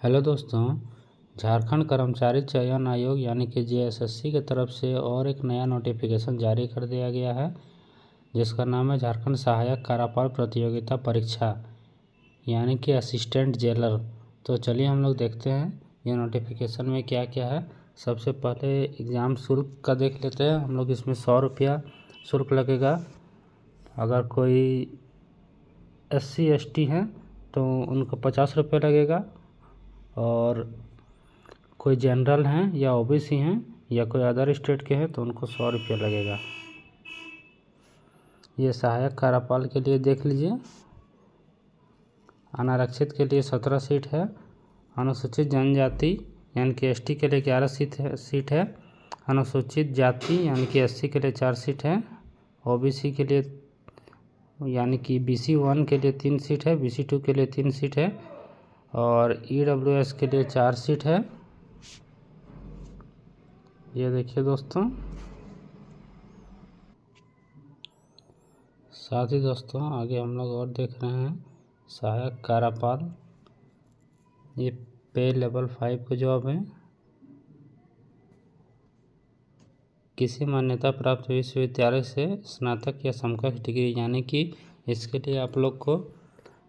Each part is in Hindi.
हेलो दोस्तों, झारखंड कर्मचारी चयन आयोग यानी कि जेएसएससी की तरफ से और एक नया नोटिफिकेशन जारी कर दिया गया है, जिसका नाम है झारखंड सहायक कार्यपाल प्रतियोगिता परीक्षा यानी कि असिस्टेंट जेलर। तो चलिए हम लोग देखते हैं ये नोटिफिकेशन में क्या क्या है। सबसे पहले एग्ज़ाम शुल्क का देख लेते हैं हम लोग। इसमें 100 रुपया शुल्क लगेगा। अगर कोई SC ST हैं तो उनको 50 रुपये लगेगा, और कोई जनरल हैं या OBC हैं या कोई अदर स्टेट के हैं तो उनको 100 रुपये लगेगा। ये सहायक कार्यपाल के लिए देख लीजिए। अनारक्षित के लिए 17 सीट है। अनुसूचित जनजाति यानी कि ST के लिए 11 सीट है। अनुसूचित जाति यानी कि SC के लिए 4 सीट है। OBC के लिए यानी कि BC 1 के लिए 3 सीट है। BC 2 के लिए 3 सीट है और EWS के लिए 4 सीट है। ये देखिए दोस्तों, साथ ही दोस्तों आगे हम लोग और देख रहे हैं सहायक कार्यपाल। ये पे लेवल 5 की जॉब है। किसी मान्यता प्राप्त विश्वविद्यालय से स्नातक या समकक्ष डिग्री, यानी कि इसके लिए आप लोग को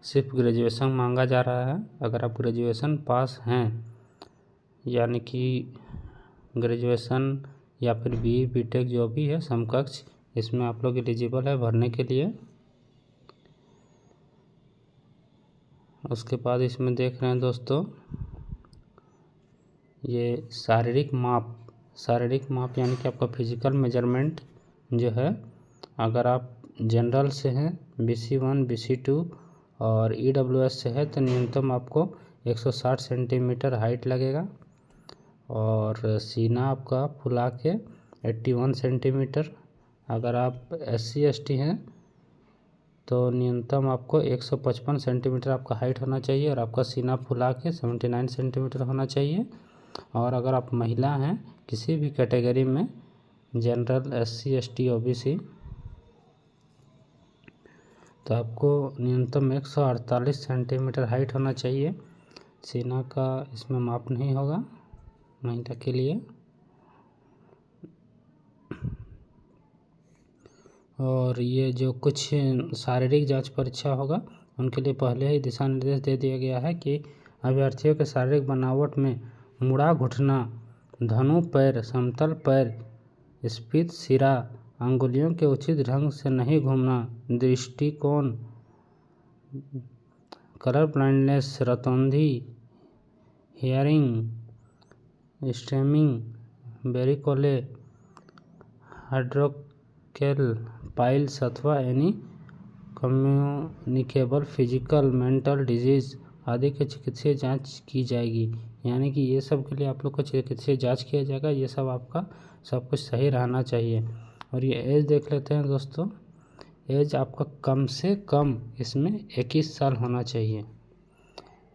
सिर्फ ग्रेजुएशन मांगा जा रहा है। अगर आप ग्रेजुएशन पास हैं यानी कि ग्रेजुएशन या फिर BE BTech जो भी है समकक्ष, इसमें आप लोग एलिजिबल है भरने के लिए। उसके बाद इसमें देख रहे हैं दोस्तों, ये शारीरिक माप यानी कि आपका फिजिकल मेजरमेंट जो है। अगर आप जनरल से हैं, BC 1 BC 2 और EWS से है तो न्यूनतम आपको 160 सेंटीमीटर हाइट लगेगा, और सीना आपका फुला के 81 सेंटीमीटर। अगर आप SC ST हैं तो न्यूनतम आपको 155 सेंटीमीटर आपका हाइट होना चाहिए और आपका सीना फुला के 79 सेंटीमीटर होना चाहिए। और अगर आप महिला हैं किसी भी कैटेगरी में, जनरल SC ST OBC, तो आपको न्यूनतम 148 सेंटीमीटर हाइट होना चाहिए। सीना का इसमें माप नहीं होगा महिला के लिए। और ये जो कुछ शारीरिक जांच परीक्षा होगा उनके लिए पहले ही दिशा निर्देश दे दिया गया है कि अभ्यर्थियों के शारीरिक बनावट में मुड़ा घुटना, धनु पैर, समतल पैर, स्फीत सिरा, अंगुलियों के उचित ढंग से नहीं घूमना, दृष्टिकोण, कलर ब्लाइंडनेस, रतौंधी, hearing, stammering, varicocele, hydrocele piles अथवा any communicable physical mental disease आदि के चिकित्सीय जांच की जाएगी। यानी कि ये सब के लिए आप लोग को चिकित्सीय जांच किया जाएगा। ये सब आपका सब कुछ सही रहना चाहिए। और ये एज देख लेते हैं दोस्तों। एज आपका कम से कम इसमें 21 साल होना चाहिए।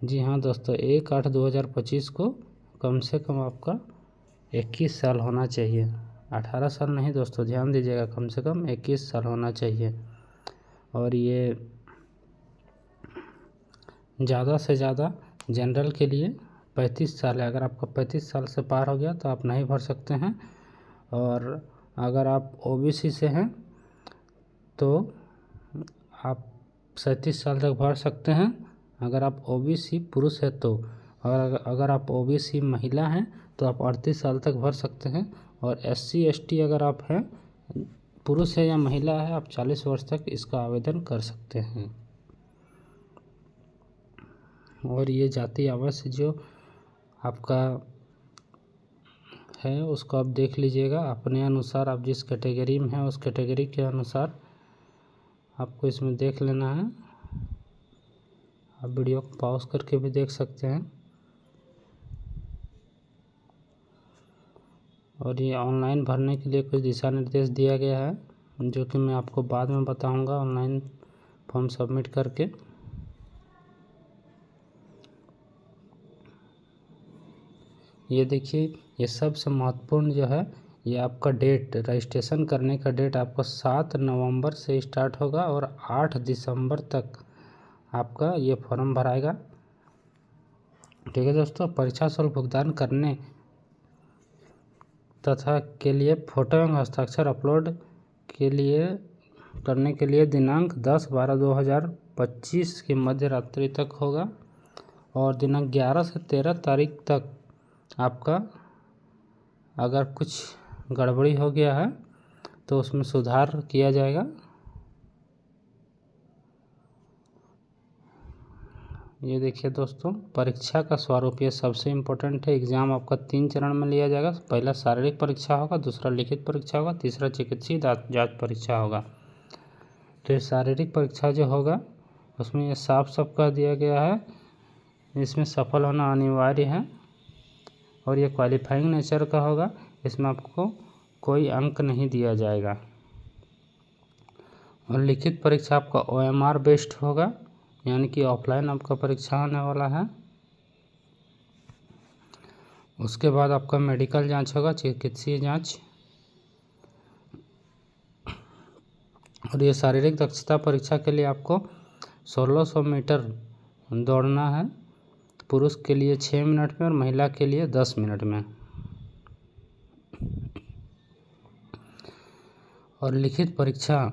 जी हाँ दोस्तों, 1/8/2025 को कम से कम आपका 21 साल होना चाहिए। 18 साल नहीं दोस्तों, ध्यान दीजिएगा, कम से कम 21 साल होना चाहिए। और ये ज़्यादा से ज़्यादा जनरल के लिए 35 साल है। अगर आपका 35 साल से पार हो गया तो आप नहीं भर सकते हैं। और अगर आप OBC से हैं तो आप 37 साल तक भर सकते हैं, अगर आप OBC पुरुष है तो। और अगर आप OBC महिला हैं तो आप 38 साल तक भर सकते हैं। और SC ST अगर आप हैं, पुरुष है या महिला है, आप 40 वर्ष तक इसका आवेदन कर सकते हैं। और ये जाति अवश्य जो आपका है उसको आप देख लीजिएगा अपने अनुसार। आप जिस कैटेगरी में हैं उस कैटेगरी के अनुसार आपको इसमें देख लेना है। आप वीडियो को पॉज करके भी देख सकते हैं। और ये ऑनलाइन भरने के लिए कुछ दिशा निर्देश दिया गया है, जो कि मैं आपको बाद में बताऊंगा ऑनलाइन फॉर्म सबमिट करके। ये देखिए, ये सबसे महत्वपूर्ण जो है, ये आपका डेट, रजिस्ट्रेशन करने का डेट आपका 7 नवंबर से स्टार्ट होगा और 8 दिसंबर तक आपका ये फॉर्म भराएगा। ठीक है दोस्तों, परीक्षा शुल्क भुगतान करने तथा के लिए फ़ोटो एवं हस्ताक्षर अपलोड करने के लिए दिनांक 10/12/2025 की मध्य रात्रि तक होगा और दिनांक 11 से 13 तारीख तक आपका अगर कुछ गड़बड़ी हो गया है तो उसमें सुधार किया जाएगा। ये देखिए दोस्तों, परीक्षा का स्वरूप ये सबसे इम्पोर्टेंट है। एग्ज़ाम आपका 3 चरण में लिया जाएगा। पहला शारीरिक परीक्षा होगा, दूसरा लिखित परीक्षा होगा, तीसरा चिकित्सीय जांच परीक्षा होगा। तो ये शारीरिक परीक्षा जो होगा उसमें ये साफ साफ कह दिया गया है, इसमें सफल होना अनिवार्य है और ये क्वालिफाइंग नेचर का होगा। इसमें आपको कोई अंक नहीं दिया जाएगा। और लिखित परीक्षा आपका OMR बेस्ड होगा, यानी कि ऑफलाइन आपका परीक्षा होने वाला है। उसके बाद आपका मेडिकल जांच होगा, चिकित्सीय जांच। और ये शारीरिक दक्षता परीक्षा के लिए आपको 1600 मीटर दौड़ना है, पुरुष के लिए 6 मिनट में और महिला के लिए 10 मिनट में। और लिखित परीक्षा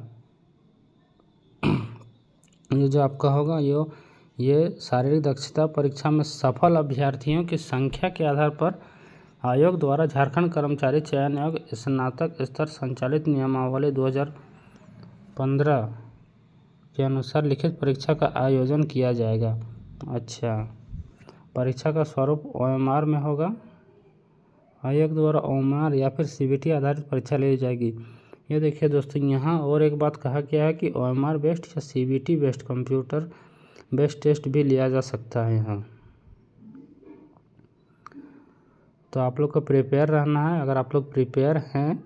ये जो आपका होगा ये शारीरिक दक्षता परीक्षा में सफल अभ्यर्थियों की संख्या के आधार पर आयोग द्वारा झारखंड कर्मचारी चयन आयोग स्नातक स्तर संचालित नियमावली 2015 के अनुसार लिखित परीक्षा का आयोजन किया जाएगा। अच्छा, परीक्षा का स्वरूप OMR में होगा। आयोग द्वारा OMR या फिर CBT आधारित परीक्षा ली जाएगी। ये देखिए दोस्तों, यहाँ और एक बात कहा गया है कि OMR बेस्ड या CBT based computer based test भी लिया जा सकता है यहाँ। तो आप लोग को प्रिपेयर रहना है। अगर आप लोग प्रिपेयर हैं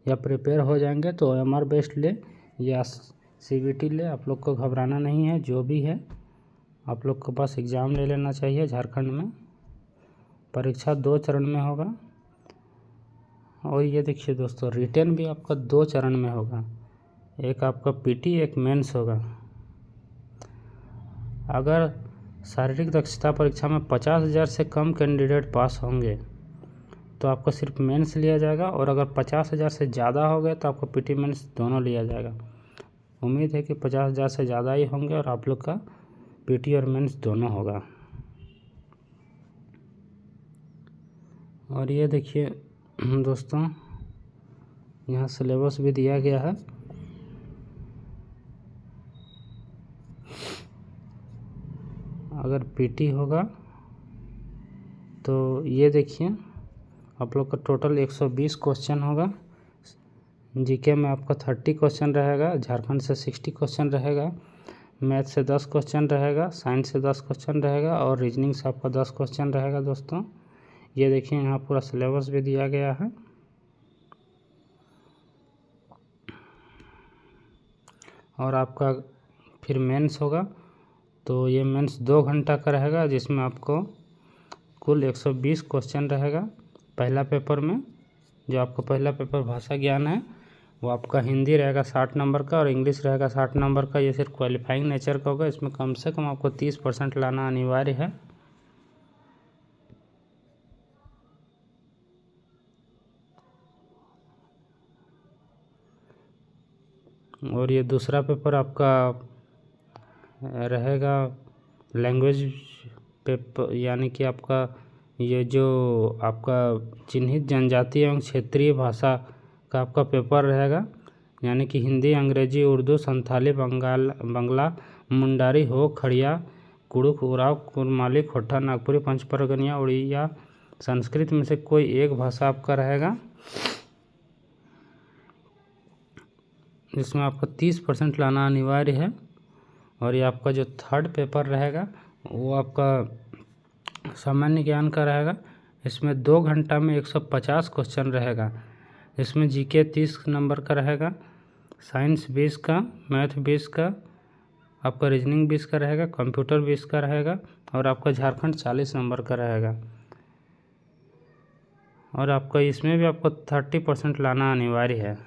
या प्रिपेयर हो जाएंगे तो OMR बेस्ड ले या CBT ले, आप लोग को घबराना नहीं है। जो भी है आप लोग को बस एग्ज़ाम ले लेना चाहिए। झारखंड में परीक्षा 2 चरण में होगा। और ये देखिए दोस्तों, रिटन भी आपका 2 चरण में होगा, एक आपका PT एक मेंस होगा। अगर शारीरिक दक्षता परीक्षा में 50,000 से कम कैंडिडेट पास होंगे तो आपको सिर्फ मेंस लिया जाएगा, और अगर 50,000 से ज़्यादा हो गए तो आपको PT मेंस दोनों लिया जाएगा। उम्मीद है कि 50,000 से ज़्यादा ही होंगे और आप लोग का PT और मेंस दोनों होगा। और ये देखिए दोस्तों, यहाँ सिलेबस भी दिया गया है। अगर PT होगा तो ये देखिए आप लोग का टोटल 120 क्वेश्चन होगा। GK में आपका 30 क्वेश्चन रहेगा, झारखंड से 60 क्वेश्चन रहेगा, मैथ से 10 क्वेश्चन रहेगा, साइंस से 10 क्वेश्चन रहेगा और रीजनिंग से आपका 10 क्वेश्चन रहेगा। दोस्तों ये देखिए, यहाँ पूरा सिलेबस भी दिया गया है। और आपका फिर मेंस होगा तो ये मेंस 2 घंटा का रहेगा, जिसमें आपको कुल 120 क्वेश्चन रहेगा। पहला पेपर में जो आपका पहला पेपर भाषा ज्ञान है वो आपका हिंदी रहेगा 60 नंबर का और इंग्लिश रहेगा 60 नंबर का। ये सिर्फ क्वालिफाइंग नेचर का होगा। इसमें कम से कम आपको 30% लाना अनिवार्य है। और ये दूसरा पेपर आपका रहेगा लैंग्वेज पेपर, यानी कि आपका ये जो आपका चिन्हित जनजातीय एवं क्षेत्रीय भाषा का आपका पेपर रहेगा, यानी कि हिंदी, अंग्रेजी, उर्दू, संथाली, बंगला, मुंडारी, हो, खड़िया, कुड़ुक, उराव, कुरमाली, खोटा, नागपुरी, पंच परगनिया, उड़िया, संस्कृत में से कोई एक भाषा आपका रहेगा, जिसमें आपका 30% लाना अनिवार्य है। और ये आपका जो थर्ड पेपर रहेगा वो आपका सामान्य ज्ञान का रहेगा। इसमें 2 घंटा में 150 क्वेश्चन रहेगा। इसमें GK 30 नंबर का रहेगा, साइंस 20 का, मैथ 20 का, आपका रीजनिंग 20 का रहेगा, कंप्यूटर 20 का रहेगा और आपका झारखंड 40 नंबर का रहेगा। और आपका इसमें भी आपको 30% लाना अनिवार्य है।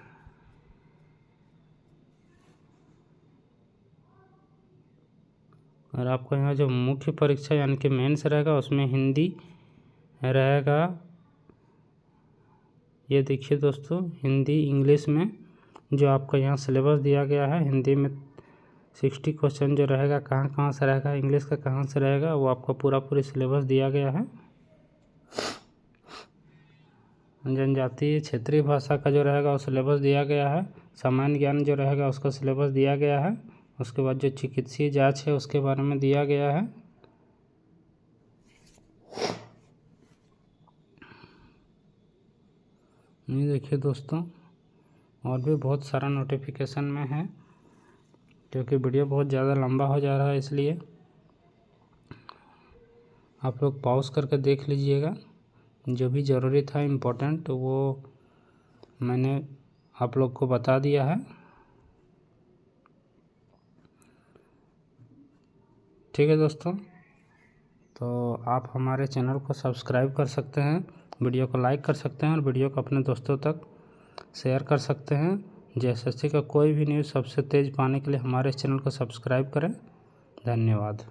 और आपका यहाँ जो मुख्य परीक्षा यानी कि मेंस रहेगा उसमें हिंदी रहेगा। ये देखिए दोस्तों, हिंदी इंग्लिश में जो आपका यहाँ सिलेबस दिया गया है, हिंदी में 60 क्वेश्चन जो रहेगा कहाँ कहाँ से रहेगा, इंग्लिश का कहाँ से रहेगा, वो आपका पूरी सिलेबस दिया गया है। जनजातीय क्षेत्रीय भाषा का जो रहेगा वो सिलेबस दिया गया है। सामान्य ज्ञान जो रहेगा उसका सिलेबस दिया गया है। उसके बाद जो चिकित्सीय जांच है उसके बारे में दिया गया है। ये देखिए दोस्तों, और भी बहुत सारा नोटिफिकेशन में है, क्योंकि वीडियो बहुत ज़्यादा लंबा हो जा रहा है, इसलिए आप लोग पॉज करके देख लीजिएगा। जो भी ज़रूरी था इम्पोर्टेंट वो मैंने आप लोग को बता दिया है। ठीक है दोस्तों, तो आप हमारे चैनल को सब्सक्राइब कर सकते हैं, वीडियो को लाइक कर सकते हैं और वीडियो को अपने दोस्तों तक शेयर कर सकते हैं। JSSC का कोई भी न्यूज़ सबसे तेज़ पाने के लिए हमारे चैनल को सब्सक्राइब करें। धन्यवाद।